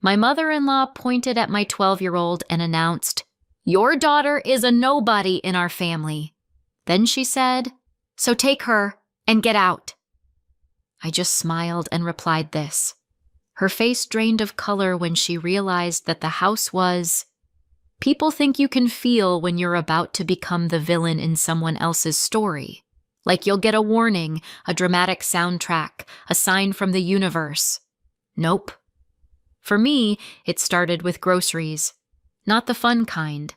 My mother-in-law pointed at my 12-year-old and announced, "Your daughter is a nobody in our family." Then she said, "So take her and get out." I just smiled and replied this. Her face drained of color when she realized that the house was... People think you can feel when you're about to become the villain in someone else's story. Like you'll get a warning, a dramatic soundtrack, a sign from the universe. Nope. For me, it started with groceries. Not the fun kind.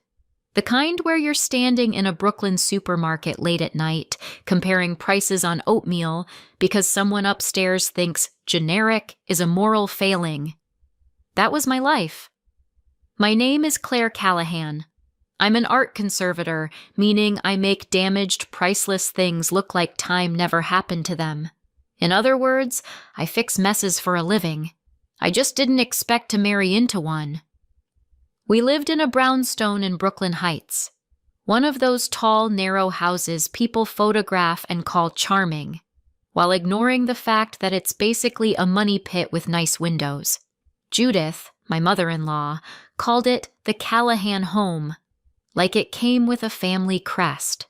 The kind where you're standing in a Brooklyn supermarket late at night, comparing prices on oatmeal because someone upstairs thinks generic is a moral failing. That was my life. My name is Claire Callahan. I'm an art conservator, meaning I make damaged, priceless things look like time never happened to them. In other words, I fix messes for a living. I just didn't expect to marry into one. We lived in a brownstone in Brooklyn Heights, one of those tall, narrow houses people photograph and call charming, while ignoring the fact that it's basically a money pit with nice windows. Judith, my mother-in-law, called it the Callahan home, like it came with a family crest.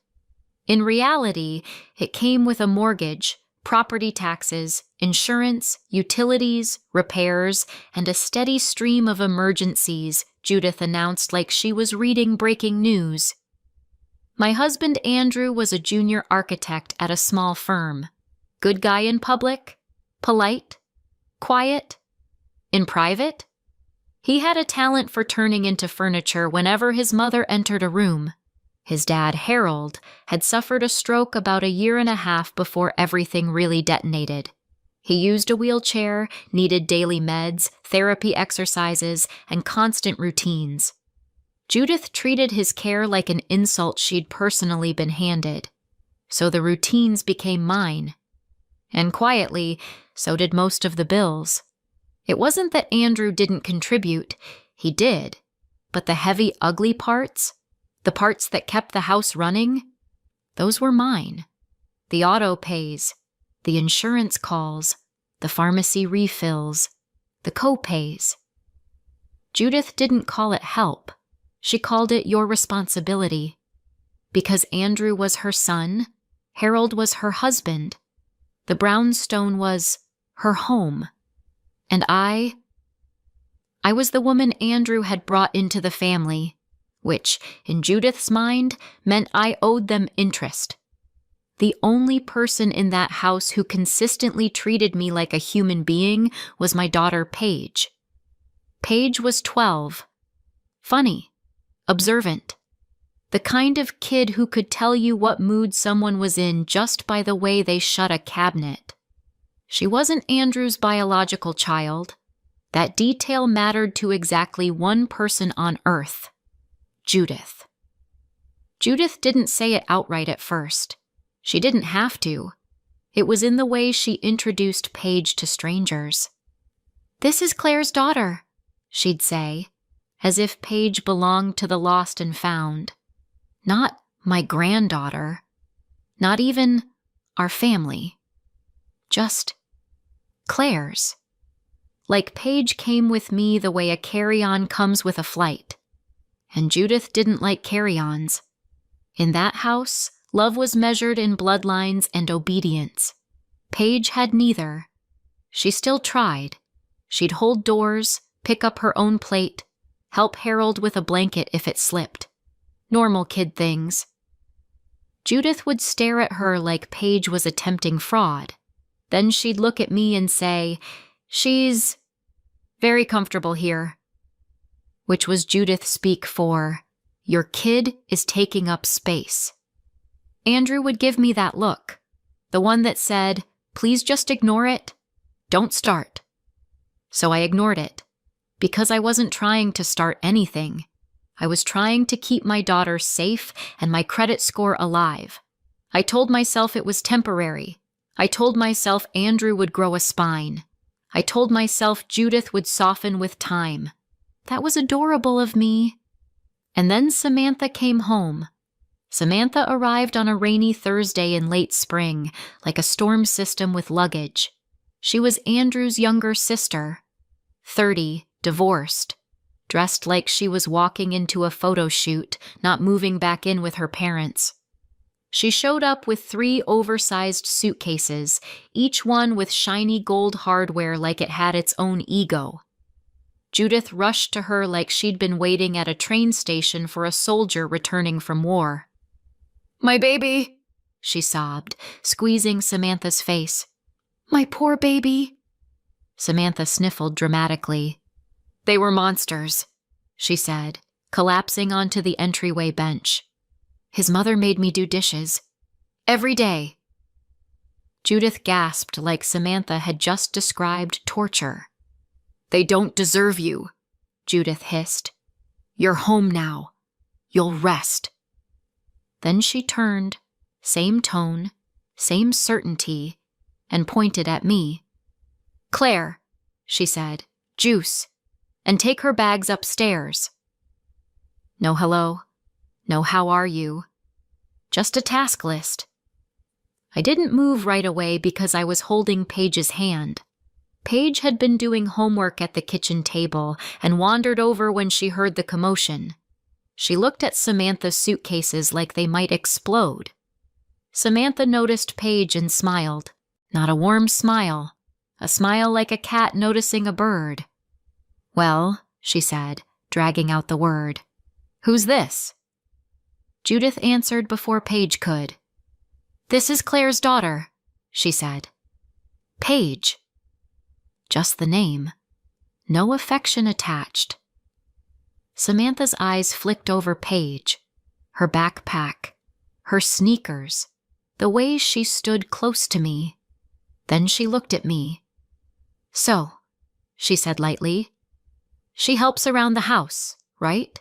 In reality, it came with a mortgage, property taxes, insurance, utilities, repairs, and a steady stream of emergencies, Judith announced like she was reading breaking news. My husband Andrew was a junior architect at a small firm. Good guy in public, polite, quiet, in private. He had a talent for turning into furniture whenever his mother entered a room. His dad, Harold, had suffered a stroke about a year and a half before everything really detonated. He used a wheelchair, needed daily meds, therapy exercises, and constant routines. Judith treated his care like an insult she'd personally been handed. So the routines became mine. And quietly, so did most of the bills. It wasn't that Andrew didn't contribute. He did. But the heavy, ugly parts, the parts that kept the house running, those were mine. The auto pays, the insurance calls, the pharmacy refills, the co-pays. Judith didn't call it help. She called it your responsibility. Because Andrew was her son, Harold was her husband, the brownstone was her home. And I was the woman Andrew had brought into the family, which, in Judith's mind, meant I owed them interest. The only person in that house who consistently treated me like a human being was my daughter Paige. Paige was 12. Funny, observant. The kind of kid who could tell you what mood someone was in just by the way they shut a cabinet. She wasn't Andrew's biological child. That detail mattered to exactly one person on Earth. Judith. Judith didn't say it outright at first. She didn't have to. It was in the way she introduced Paige to strangers. "This is Claire's daughter," she'd say, as if Paige belonged to the lost and found. Not my granddaughter. Not even our family. Just Claire's. Like Paige came with me the way a carry-on comes with a flight. And Judith didn't like carry-ons. In that house, love was measured in bloodlines and obedience. Paige had neither. She still tried. She'd hold doors, pick up her own plate, help Harold with a blanket if it slipped. Normal kid things. Judith would stare at her like Paige was attempting fraud. Then she'd look at me and say, "She's very comfortable here," which was Judith speak for, "Your kid is taking up space." Andrew would give me that look, the one that said, "Please just ignore it. Don't start." So I ignored it, because I wasn't trying to start anything. I was trying to keep my daughter safe and my credit score alive. I told myself it was temporary. I told myself Andrew would grow a spine. I told myself Judith would soften with time. That was adorable of me. And then Samantha came home. Samantha arrived on a rainy Thursday in late spring, like a storm system with luggage. She was Andrew's younger sister. 30, divorced, dressed like she was walking into a photo shoot, not moving back in with her parents. She showed up with 3 oversized suitcases, each one with shiny gold hardware like it had its own ego. Judith rushed to her like she'd been waiting at a train station for a soldier returning from war. "My baby," she sobbed, squeezing Samantha's face. "My poor baby." Samantha sniffled dramatically. "They were monsters," she said, collapsing onto the entryway bench. "His mother made me do dishes. Every day." Judith gasped like Samantha had just described torture. "They don't deserve you," Judith hissed. "You're home now. You'll rest." Then she turned, same tone, same certainty, and pointed at me. "Claire," she said, "juice, and take her bags upstairs." No hello, no how are you, just a task list. I didn't move right away because I was holding Paige's hand. Paige had been doing homework at the kitchen table and wandered over when she heard the commotion. She looked at Samantha's suitcases like they might explode. Samantha noticed Paige and smiled. Not a warm smile, a smile like a cat noticing a bird. "Well," she said, dragging out the word, "who's this?" Judith answered before Paige could. "This is Claire's daughter," she said. "Paige." Just the name. No affection attached. Samantha's eyes flicked over Paige, her backpack, her sneakers, the way she stood close to me. Then she looked at me. "So," she said lightly, "she helps around the house, right?"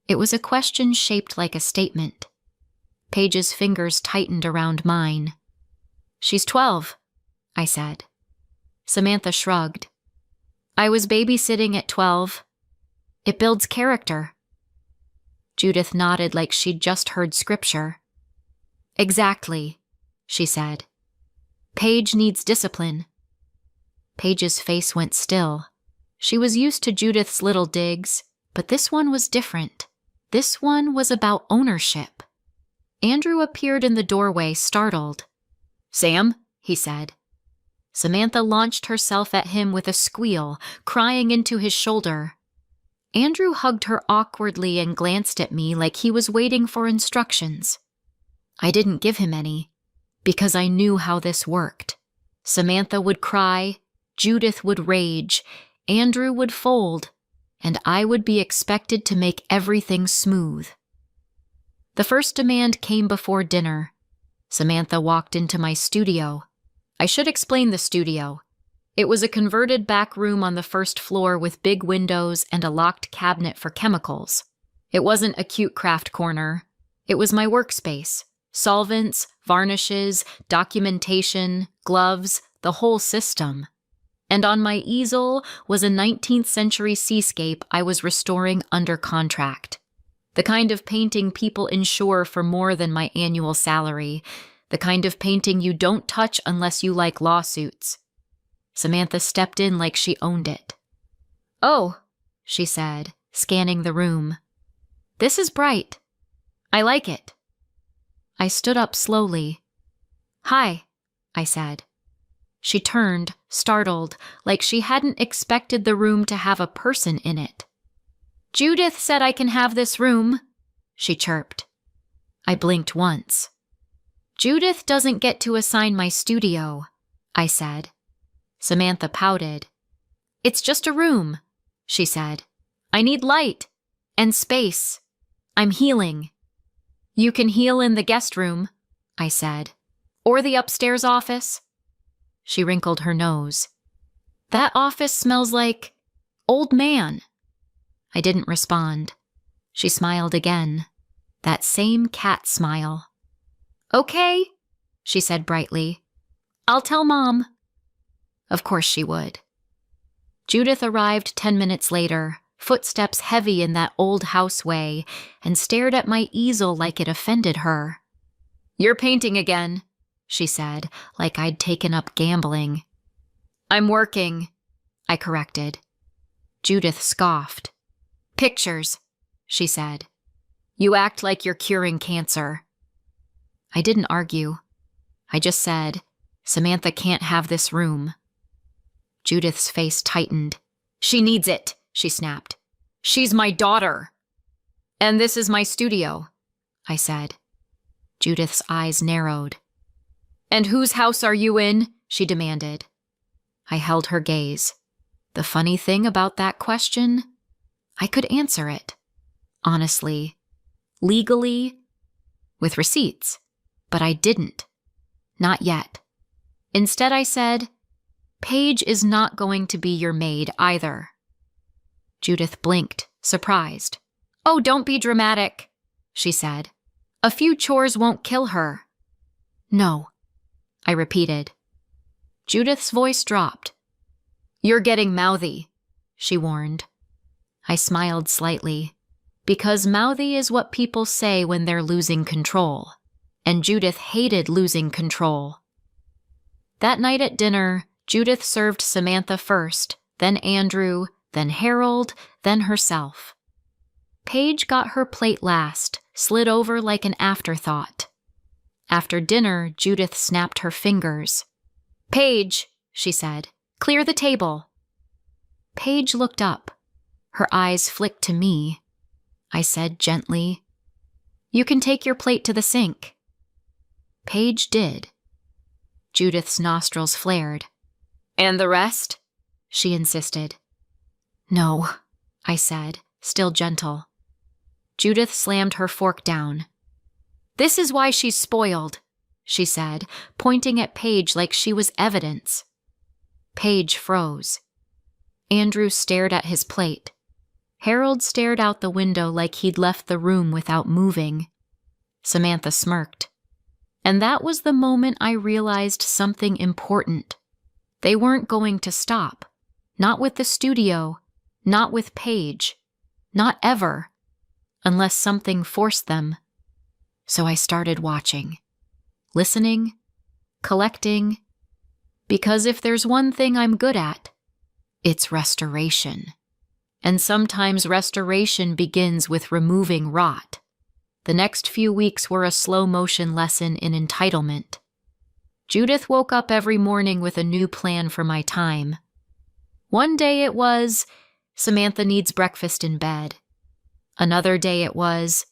It was a question shaped like a statement. Paige's fingers tightened around mine. "She's 12, I said. Samantha shrugged. "I was babysitting at 12. It builds character." Judith nodded like she'd just heard scripture. "Exactly," she said. "Paige needs discipline." Paige's face went still. She was used to Judith's little digs, but this one was different. This one was about ownership. Andrew appeared in the doorway, startled. "Sam," he said. Samantha launched herself at him with a squeal, crying into his shoulder. Andrew hugged her awkwardly and glanced at me like he was waiting for instructions. I didn't give him any, because I knew how this worked. Samantha would cry, Judith would rage, Andrew would fold, and I would be expected to make everything smooth. The first demand came before dinner. Samantha walked into my studio. I should explain the studio. It was a converted back room on the first floor with big windows and a locked cabinet for chemicals. It wasn't a cute craft corner. It was my workspace. Solvents, varnishes, documentation, gloves, the whole system. And on my easel was a 19th century seascape I was restoring under contract. The kind of painting people insure for more than my annual salary. The kind of painting you don't touch unless you like lawsuits. Samantha stepped in like she owned it. "Oh," she said, scanning the room. "This is bright. I like it." I stood up slowly. "Hi," I said. She turned, startled, like she hadn't expected the room to have a person in it. "Judith said I can have this room," she chirped. I blinked once. "Judith doesn't get to assign my studio," I said. Samantha pouted. "It's just a room," she said. "I need light and space. I'm healing." "You can heal in the guest room," I said. "Or the upstairs office." She wrinkled her nose. "That office smells like old man." I didn't respond. She smiled again. That same cat smile. "Okay," she said brightly. "I'll tell Mom." Of course she would. Judith arrived 10 minutes later, footsteps heavy in that old house way, and stared at my easel like it offended her. "You're painting again," she said, like I'd taken up gambling. "I'm working," I corrected. Judith scoffed. "Pictures," she said. "You act like you're curing cancer." I didn't argue. I just said, "Samantha can't have this room." Judith's face tightened. "She needs it," she snapped. "She's my daughter." "And this is my studio," I said. Judith's eyes narrowed. "And whose house are you in?" she demanded. I held her gaze. The funny thing about that question, I could answer it. Honestly. Legally. With receipts. But I didn't. Not yet. Instead, I said, "Paige is not going to be your maid either." Judith blinked, surprised. "Oh, don't be dramatic," she said. "A few chores won't kill her." "No," I repeated. Judith's voice dropped. "You're getting mouthy," she warned. I smiled slightly, because mouthy is what people say when they're losing control, and Judith hated losing control. That night at dinner, Judith served Samantha first, then Andrew, then Harold, then herself. Paige got her plate last, slid over like an afterthought. After dinner, Judith snapped her fingers. "Paige," she said, "clear the table." Paige looked up. Her eyes flicked to me. I said gently, "You can take your plate to the sink." Paige did. Judith's nostrils flared. "And the rest?" she insisted. "No," I said, still gentle. Judith slammed her fork down. "This is why she's spoiled," she said, pointing at Paige like she was evidence. Paige froze. Andrew stared at his plate. Harold stared out the window like he'd left the room without moving. Samantha smirked. And that was the moment I realized something important. They weren't going to stop. Not with the studio. Not with Paige. Not ever. Unless something forced them. So I started watching. Listening. Collecting. Because if there's one thing I'm good at, it's restoration. And sometimes restoration begins with removing rot. The next few weeks were a slow-motion lesson in entitlement. Judith woke up every morning with a new plan for my time. One day it was, Samantha needs breakfast in bed. Another day it was,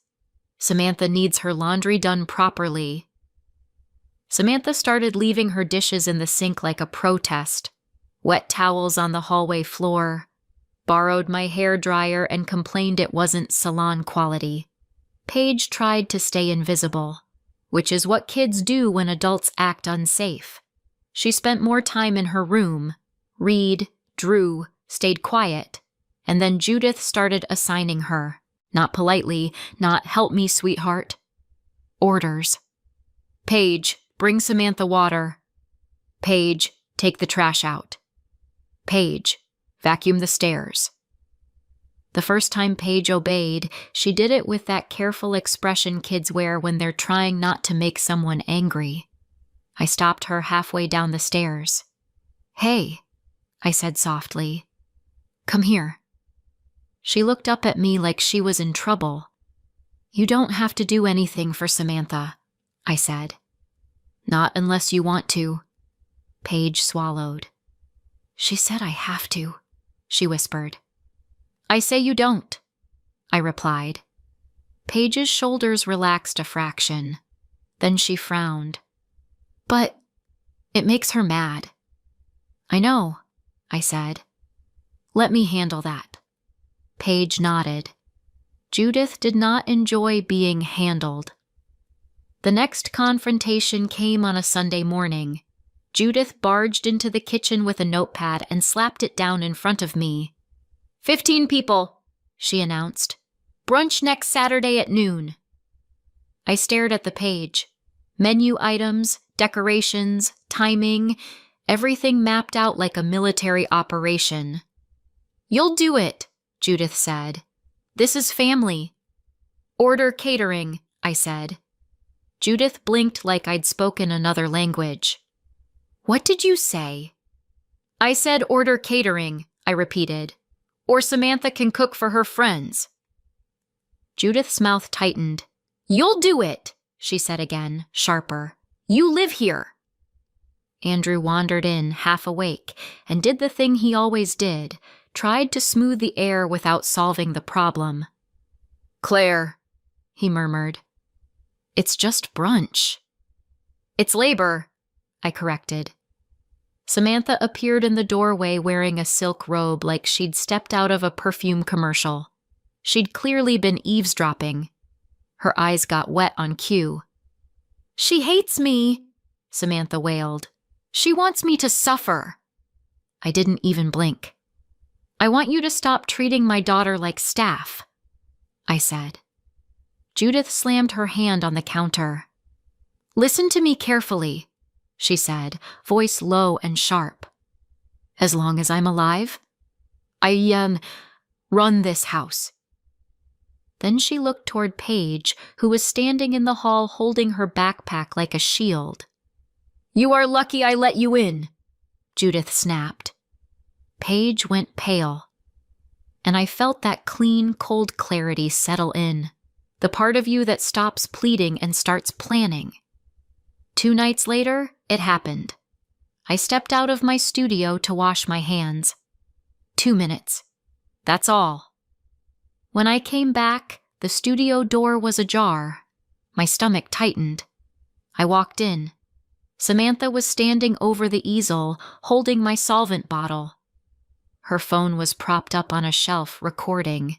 Samantha needs her laundry done properly. Samantha started leaving her dishes in the sink like a protest. Wet towels on the hallway floor. Borrowed my hairdryer and complained it wasn't salon quality. Paige tried to stay invisible, which is what kids do when adults act unsafe. She spent more time in her room, read, drew, stayed quiet, and then Judith started assigning her, not politely, not "help me, sweetheart," orders. "Paige, bring Samantha water." "Paige, take the trash out." "Paige, vacuum the stairs." The first time Paige obeyed, she did it with that careful expression kids wear when they're trying not to make someone angry. I stopped her halfway down the stairs. "Hey," I said softly. "Come here." She looked up at me like she was in trouble. "You don't have to do anything for Samantha," I said. "Not unless you want to." Paige swallowed. "She said I have to," she whispered. "I say you don't," I replied. Paige's shoulders relaxed a fraction. Then she frowned. "But it makes her mad." "I know," I said. "Let me handle that." Paige nodded. Judith did not enjoy being handled. The next confrontation came on a Sunday morning. Judith barged into the kitchen with a notepad and slapped it down in front of me. 15 people, she announced. Brunch next Saturday at noon. I stared at the page. Menu items, decorations, timing, everything mapped out like a military operation. "You'll do it," Judith said. "This is family." "Order catering," I said. Judith blinked like I'd spoken another language. "What did you say?" "I said order catering," I repeated. Or Samantha can cook for her friends." Judith's mouth tightened. "You'll do it," she said again, sharper. "You live here." Andrew wandered in, half awake, and did the thing he always did, tried to smooth the air without solving the problem. "Claire," he murmured. "It's just brunch." "It's labor," I corrected. Samantha appeared in the doorway wearing a silk robe like she'd stepped out of a perfume commercial. She'd clearly been eavesdropping. Her eyes got wet on cue. "She hates me," Samantha wailed. "She wants me to suffer." I didn't even blink. "I want you to stop treating my daughter like staff," I said. Judith slammed her hand on the counter. "Listen to me carefully," she said, voice low and sharp. "As long as I'm alive, I run this house." Then she looked toward Paige, who was standing in the hall holding her backpack like a shield. "You are lucky I let you in," Judith snapped. Paige went pale, and I felt that clean, cold clarity settle in, the part of you that stops pleading and starts planning. 2 nights later, it happened. I stepped out of my studio to wash my hands. 2 minutes. That's all. When I came back, the studio door was ajar. My stomach tightened. I walked in. Samantha was standing over the easel, holding my solvent bottle. Her phone was propped up on a shelf, recording.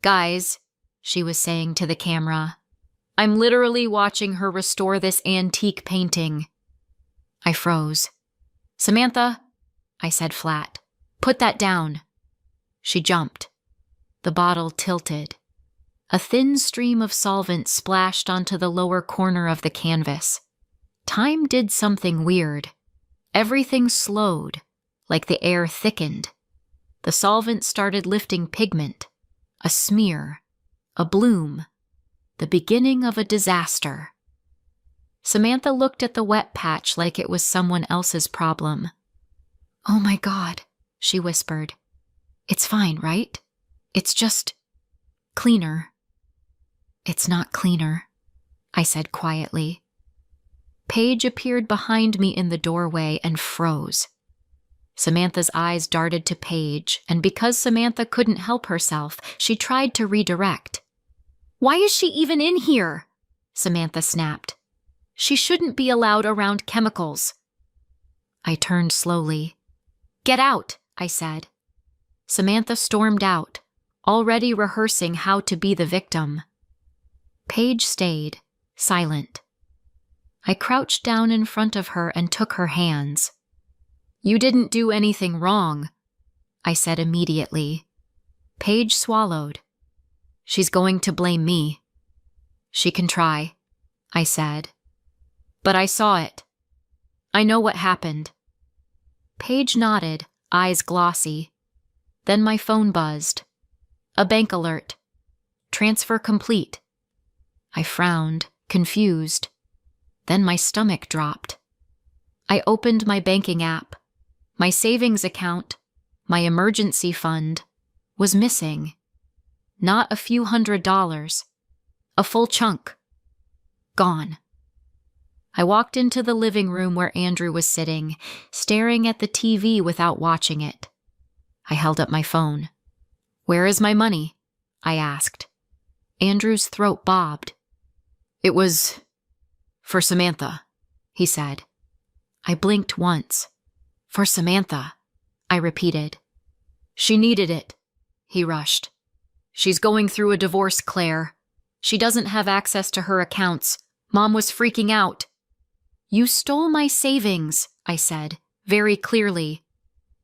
"Guys," she was saying to the camera, "I'm literally watching her restore this antique painting." I froze. "Samantha," I said flat, "put that down." She jumped. The bottle tilted. A thin stream of solvent splashed onto the lower corner of the canvas. Time did something weird. Everything slowed, like the air thickened. The solvent started lifting pigment, a smear, a bloom, the beginning of a disaster. Samantha looked at the wet patch like it was someone else's problem. "Oh my God," she whispered. "It's fine, right? It's just cleaner." "It's not cleaner," I said quietly. Paige appeared behind me in the doorway and froze. Samantha's eyes darted to Paige, and because Samantha couldn't help herself, she tried to redirect. "Why is she even in here?" Samantha snapped. "She shouldn't be allowed around chemicals." I turned slowly. "Get out," I said. Samantha stormed out, already rehearsing how to be the victim. Paige stayed, silent. I crouched down in front of her and took her hands. "You didn't do anything wrong," I said immediately. Paige swallowed. "She's going to blame me." "She can try," I said. "But I saw it. I know what happened." Paige nodded, eyes glossy. Then my phone buzzed. A bank alert. "Transfer complete." I frowned, confused. Then my stomach dropped. I opened my banking app. My savings account, my emergency fund, was missing. Not a few $100s. A full chunk. Gone. I walked into the living room where Andrew was sitting, staring at the TV without watching it. I held up my phone. "Where is my money?" I asked. Andrew's throat bobbed. "It was for Samantha," he said. I blinked once. "For Samantha," I repeated. "She needed it," he rushed. "She's going through a divorce, Claire. She doesn't have access to her accounts. Mom was freaking out." "You stole my savings," I said, very clearly.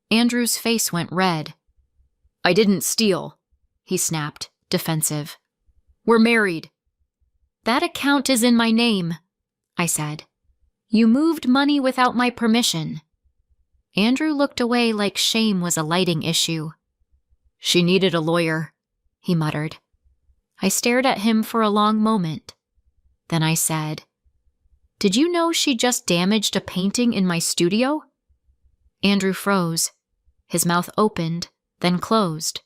Andrew's face went red. "I didn't steal," he snapped, defensive. "We're married." "That account is in my name," I said. "You moved money without my permission." Andrew looked away like shame was a lighting issue. "She needed a lawyer," he muttered. I stared at him for a long moment. Then I said, "Did you know she just damaged a painting in my studio?" Andrew froze. His mouth opened, then closed.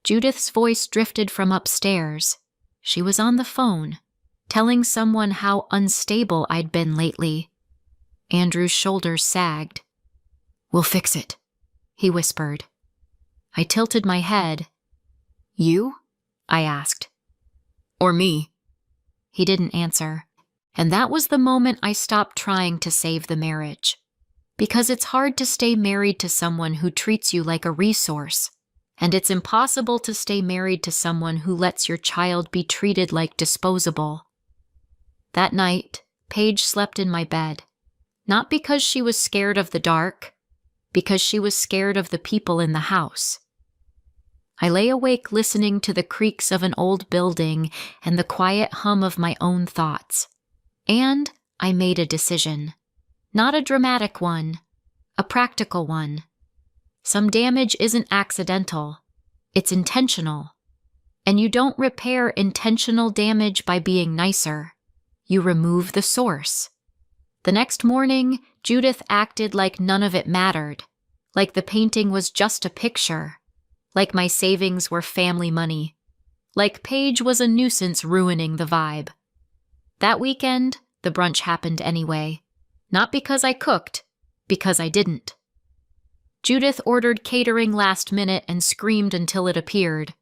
Judith's voice drifted from upstairs. She was on the phone, telling someone how unstable I'd been lately. Andrew's shoulders sagged. "We'll fix it," he whispered. I tilted my head. "You?" I asked. "Or me?" He didn't answer. And that was the moment I stopped trying to save the marriage. Because it's hard to stay married to someone who treats you like a resource. And it's impossible to stay married to someone who lets your child be treated like disposable. That night, Paige slept in my bed. Not because she was scared of the dark, because she was scared of the people in the house. I lay awake listening to the creaks of an old building and the quiet hum of my own thoughts. And I made a decision. Not a dramatic one, a practical one. Some damage isn't accidental, it's intentional. And you don't repair intentional damage by being nicer. You remove the source. The next morning, Judith acted like none of it mattered, like the painting was just a picture, like my savings were family money, like Paige was a nuisance ruining the vibe. That weekend, the brunch happened anyway. Not because I cooked, because I didn't. Judith ordered catering last minute and screamed until it appeared.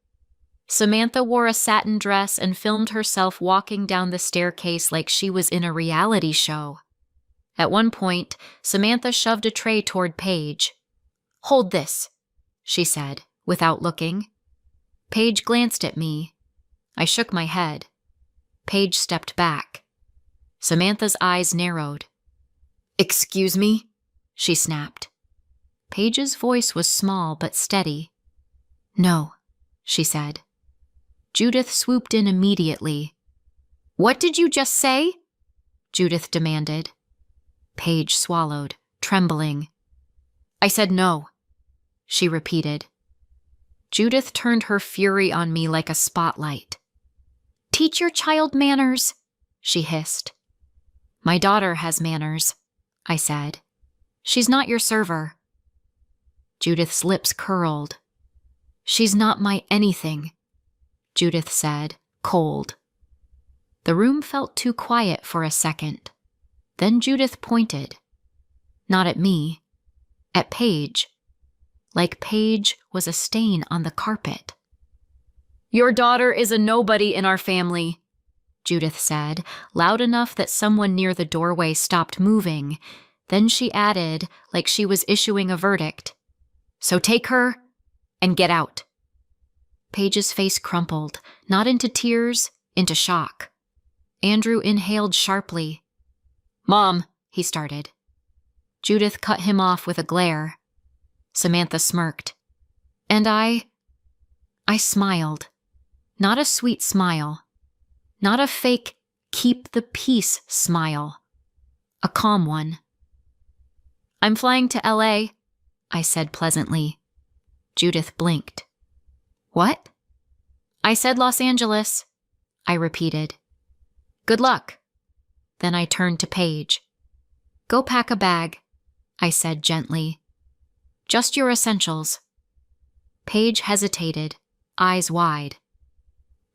Samantha wore a satin dress and filmed herself walking down the staircase like she was in a reality show. At one point, Samantha shoved a tray toward Paige. "Hold this," she said, without looking. Paige glanced at me. I shook my head. Paige stepped back. Samantha's eyes narrowed. "Excuse me?" she snapped. Paige's voice was small but steady. "No," she said. Judith swooped in immediately. "What did you just say?" Judith demanded. Paige swallowed, trembling. "I said no," she repeated. Judith turned her fury on me like a spotlight. "Teach your child manners," she hissed. "My daughter has manners," I said. "She's not your server." Judith's lips curled. "She's not my anything," Judith said, cold. The room felt too quiet for a second. Then Judith pointed. Not at me, at Paige. Like Paige was a stain on the carpet. "Your daughter is a nobody in our family," Judith said, loud enough that someone near the doorway stopped moving. Then she added, like she was issuing a verdict, "So take her and get out." Paige's face crumpled, not into tears, into shock. Andrew inhaled sharply. "Mom," he started. Judith cut him off with a glare. Samantha smirked. And I smiled. Not a sweet smile. Not a fake, keep the peace smile. A calm one. "I'm flying to LA, I said pleasantly. Judith blinked. "What?" "I said Los Angeles," I repeated. "Good luck." Then I turned to Paige. "Go pack a bag," I said gently. "Just your essentials." Paige hesitated, eyes wide.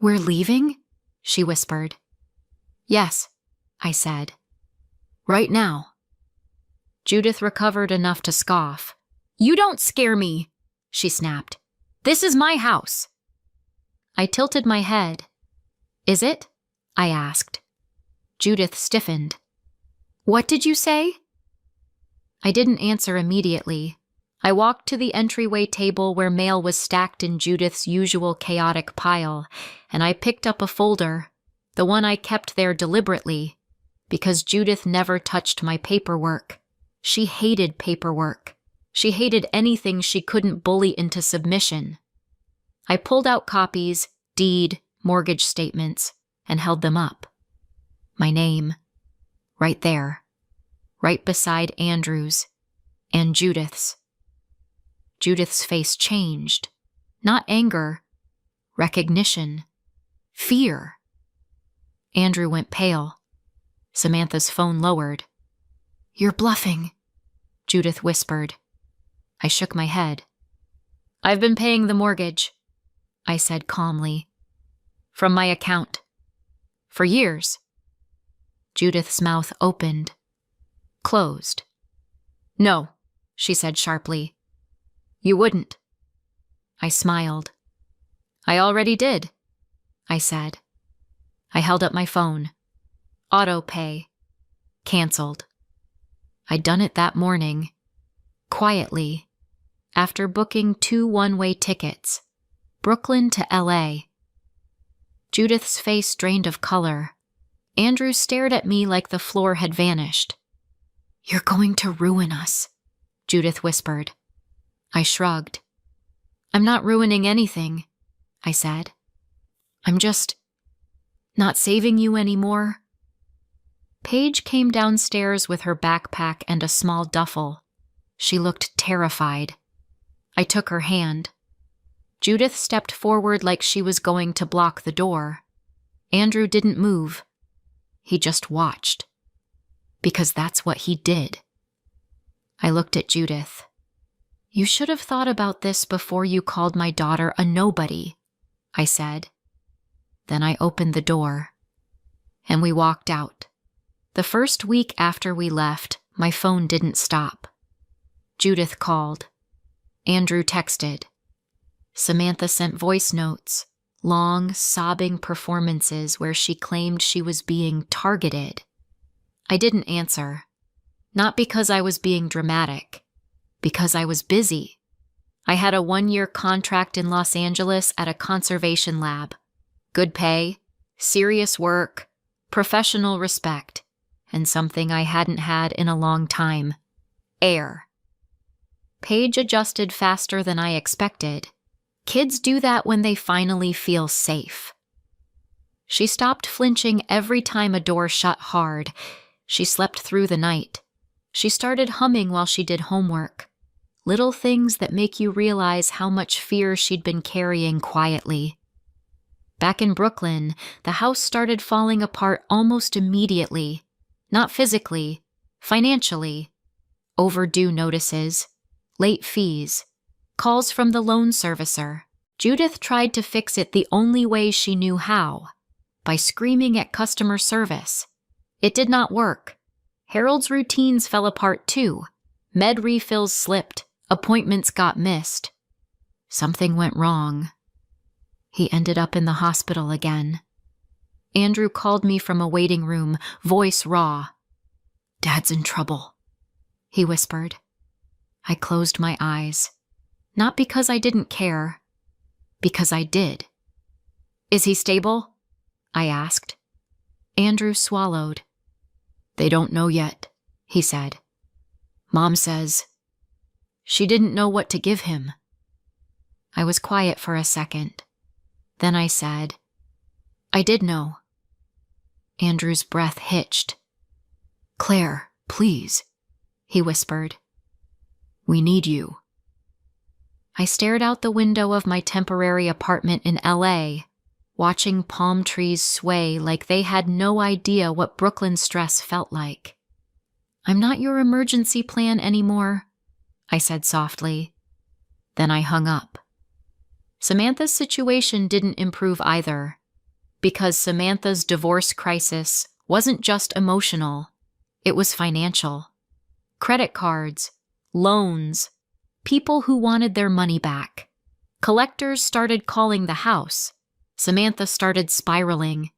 "We're leaving?" she whispered. "Yes," I said. "Right now." Judith recovered enough to scoff. "You don't scare me," she snapped. "This is my house." I tilted my head. "Is it?" I asked. Judith stiffened. "What did you say?" I didn't answer immediately. I walked to the entryway table where mail was stacked in Judith's usual chaotic pile, and I picked up a folder, the one I kept there deliberately, because Judith never touched my paperwork. She hated paperwork. She hated anything she couldn't bully into submission. I pulled out copies, deed, mortgage statements, and held them up. My name, right there, right beside Andrew's and Judith's. Judith's face changed. Not anger, recognition, fear. Andrew went pale. Samantha's phone lowered. "You're bluffing," Judith whispered. I shook my head. I've been paying the mortgage, I said calmly. From my account. For years. Judith's mouth opened. Closed. No, she said sharply. You wouldn't. I smiled. I already did, I said. I held up my phone. Auto pay. Canceled. I'd done it that morning. Quietly. After booking 2 one-way tickets. Brooklyn to LA. Judith's face drained of color. Andrew stared at me like the floor had vanished. You're going to ruin us, Judith whispered. I shrugged. I'm not ruining anything, I said. I'm just not saving you anymore. Paige came downstairs with her backpack and a small duffel. She looked terrified. I took her hand. Judith stepped forward like she was going to block the door. Andrew didn't move. He just watched. Because that's what he did. I looked at Judith. You should have thought about this before you called my daughter a nobody, I said. Then I opened the door. And we walked out. The first week after we left, my phone didn't stop. Judith called. Andrew texted. Samantha sent voice notes, long, sobbing performances where she claimed she was being targeted. I didn't answer. Not because I was being dramatic. Because I was busy. I had a 1-year contract in Los Angeles at a conservation lab. Good pay, serious work, professional respect, and something I hadn't had in a long time. Air. Paige adjusted faster than I expected. Kids do that when they finally feel safe. She stopped flinching every time a door shut hard. She slept through the night. She started humming while she did homework. Little things that make you realize how much fear she'd been carrying quietly. Back in Brooklyn, the house started falling apart almost immediately. Not physically, financially. Overdue notices, late fees, calls from the loan servicer. Judith tried to fix it the only way she knew how, by screaming at customer service. It did not work. Harold's routines fell apart too. Med refills slipped. Appointments got missed. Something went wrong. He ended up in the hospital again. Andrew called me from a waiting room, voice raw. Dad's in trouble, he whispered. I closed my eyes. Not because I didn't care. Because I did. Is he stable? I asked. Andrew swallowed. They don't know yet, he said. Mom says she didn't know what to give him. I was quiet for a second. Then I said, I did know. Andrew's breath hitched. Claire, please, he whispered. We need you. I stared out the window of my temporary apartment in LA, watching palm trees sway like they had no idea what Brooklyn stress felt like. I'm not your emergency plan anymore, I said softly. Then I hung up. Samantha's situation didn't improve either, because Samantha's divorce crisis wasn't just emotional, it was financial. Credit cards, loans, people who wanted their money back. Collectors started calling the house. Samantha started spiraling.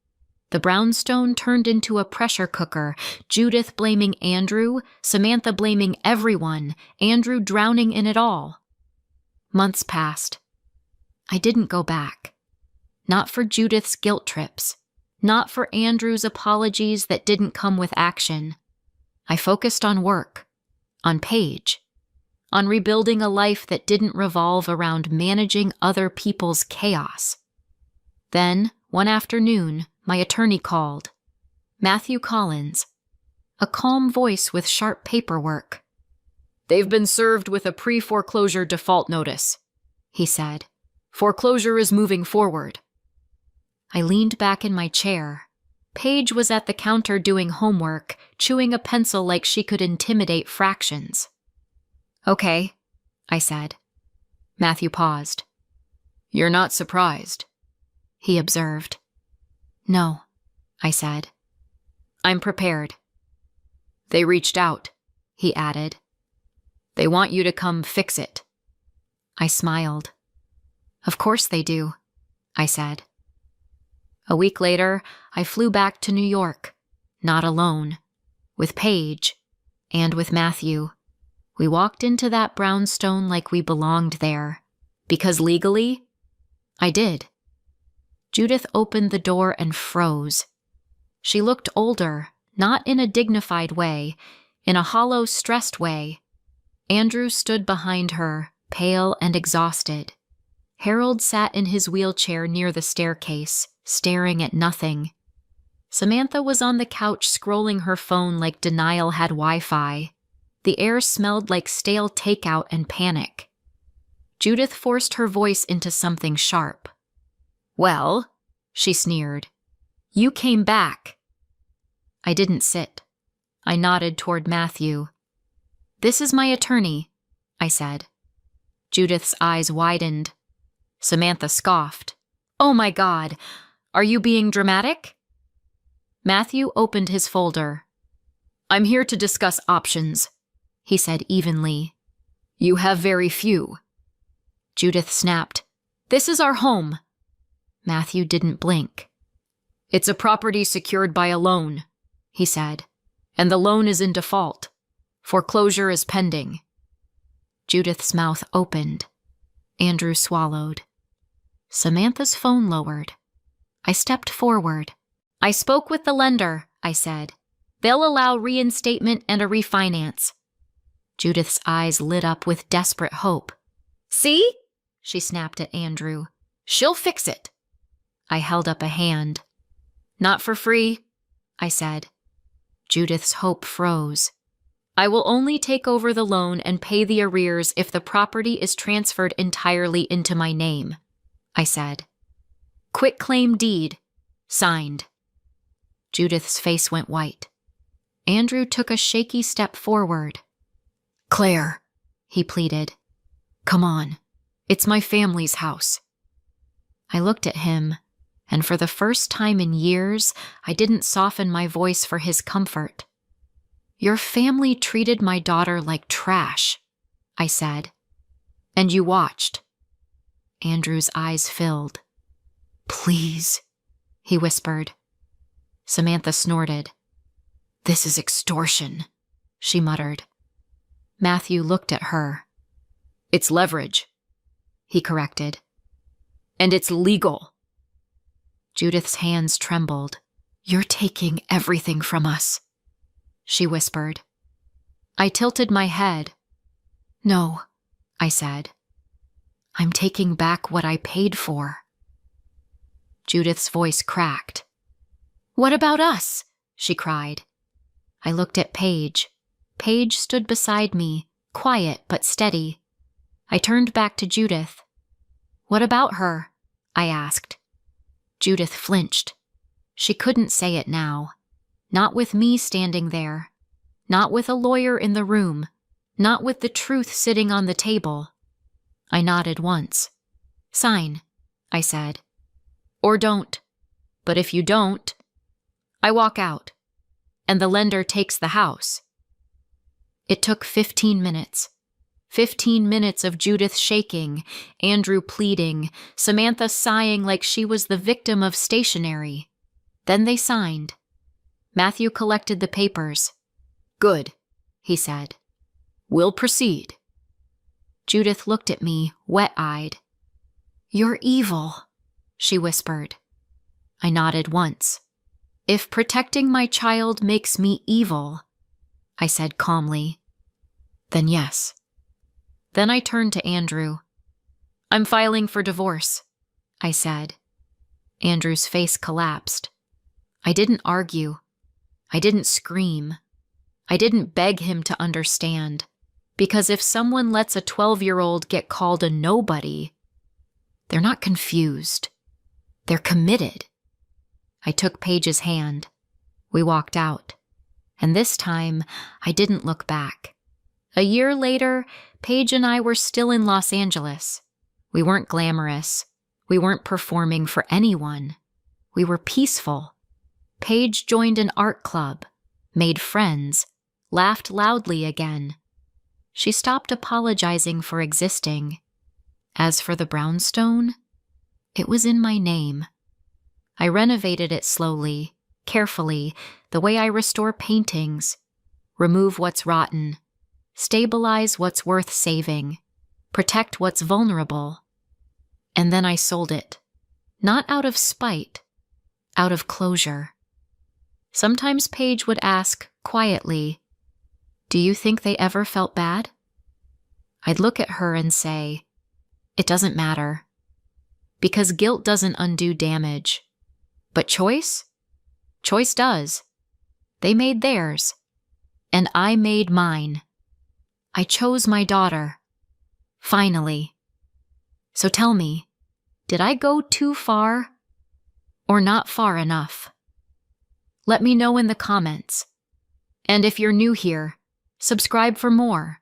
The brownstone turned into a pressure cooker, Judith blaming Andrew, Samantha blaming everyone, Andrew drowning in it all. Months passed. I didn't go back. Not for Judith's guilt trips. Not for Andrew's apologies that didn't come with action. I focused on work, on Paige, on rebuilding a life that didn't revolve around managing other people's chaos. Then, one afternoon, my attorney called. Matthew Collins. A calm voice with sharp paperwork. They've been served with a pre-foreclosure default notice, he said. Foreclosure is moving forward. I leaned back in my chair. Paige was at the counter doing homework, chewing a pencil like she could intimidate fractions. Okay, I said. Matthew paused. "You're not surprised," he observed. "No," I said. "I'm prepared." "They reached out," he added. "They want you to come fix it." I smiled. "Of course they do," I said. A week later, I flew back to New York, not alone, with Paige and with Matthew. We walked into that brownstone like we belonged there, because legally, I did. Judith opened the door and froze. She looked older, not in a dignified way, in a hollow, stressed way. Andrew stood behind her, pale and exhausted. Harold sat in his wheelchair near the staircase, staring at nothing. Samantha was on the couch scrolling her phone like denial had Wi-Fi. The air smelled like stale takeout and panic. Judith forced her voice into something sharp. "Well," she sneered, "you came back." I didn't sit. I nodded toward Matthew. "This is my attorney," I said. Judith's eyes widened. Samantha scoffed. "Oh my God, are you being dramatic?" Matthew opened his folder. "I'm here to discuss options," he said evenly. "You have very few." Judith snapped. "This is our home." Matthew didn't blink. "It's a property secured by a loan," he said, "and the loan is in default. Foreclosure is pending." Judith's mouth opened. Andrew swallowed. Samantha's phone lowered. I stepped forward. "I spoke with the lender," I said. "They'll allow reinstatement and a refinance." Judith's eyes lit up with desperate hope. "See?" she snapped at Andrew. "She'll fix it." I held up a hand. "Not for free," I said. Judith's hope froze. "I will only take over the loan and pay the arrears if the property is transferred entirely into my name," I said. "Quitclaim deed. Signed." Judith's face went white. Andrew took a shaky step forward. "Claire," he pleaded. "Come on. It's my family's house." I looked at him, and for the first time in years, I didn't soften my voice for his comfort. "Your family treated my daughter like trash," I said. "And you watched." Andrew's eyes filled. "Please," he whispered. Samantha snorted. "This is extortion," she muttered. Matthew looked at her. "It's leverage," he corrected. "And it's legal." Judith's hands trembled. "You're taking everything from us," she whispered. I tilted my head. "No," I said. "I'm taking back what I paid for." Judith's voice cracked. "What about us?" she cried. I looked at Paige. Paige stood beside me, quiet but steady. I turned back to Judith. "What about her?" I asked. Judith flinched. She couldn't say it now. Not with me standing there. Not with a lawyer in the room. Not with the truth sitting on the table. I nodded once. "Sign," I said. "Or don't. But if you don't..." I walk out, and the lender takes the house. It took 15 minutes. 15 minutes of Judith shaking, Andrew pleading, Samantha sighing like she was the victim of stationery. Then they signed. Matthew collected the papers. "Good," he said. "We'll proceed." Judith looked at me, wet-eyed. "You're evil," she whispered. I nodded once. "If protecting my child makes me evil," I said calmly, "then yes." Then I turned to Andrew. "I'm filing for divorce," I said. Andrew's face collapsed. I didn't argue. I didn't scream. I didn't beg him to understand, because if someone lets a 12-year-old get called a nobody, they're not confused. They're committed. I took Paige's hand. We walked out. And this time, I didn't look back. A year later, Paige and I were still in Los Angeles, We weren't glamorous. We weren't performing for anyone. We were peaceful. Paige joined an art club, made friends, laughed loudly again. She stopped apologizing for existing. As for the brownstone, it was in my name. I renovated it slowly, carefully, the way I restore paintings, remove what's rotten, stabilize what's worth saving, protect what's vulnerable. And then I sold it, not out of spite, out of closure. Sometimes Paige would ask, quietly, "Do you think they ever felt bad?" I'd look at her and say, "It doesn't matter. Because guilt doesn't undo damage. But choice? Choice does. They made theirs. And I made mine. I chose my daughter. Finally. So tell me, did I go too far or not far enough? Let me know in the comments. And if you're new here, subscribe for more.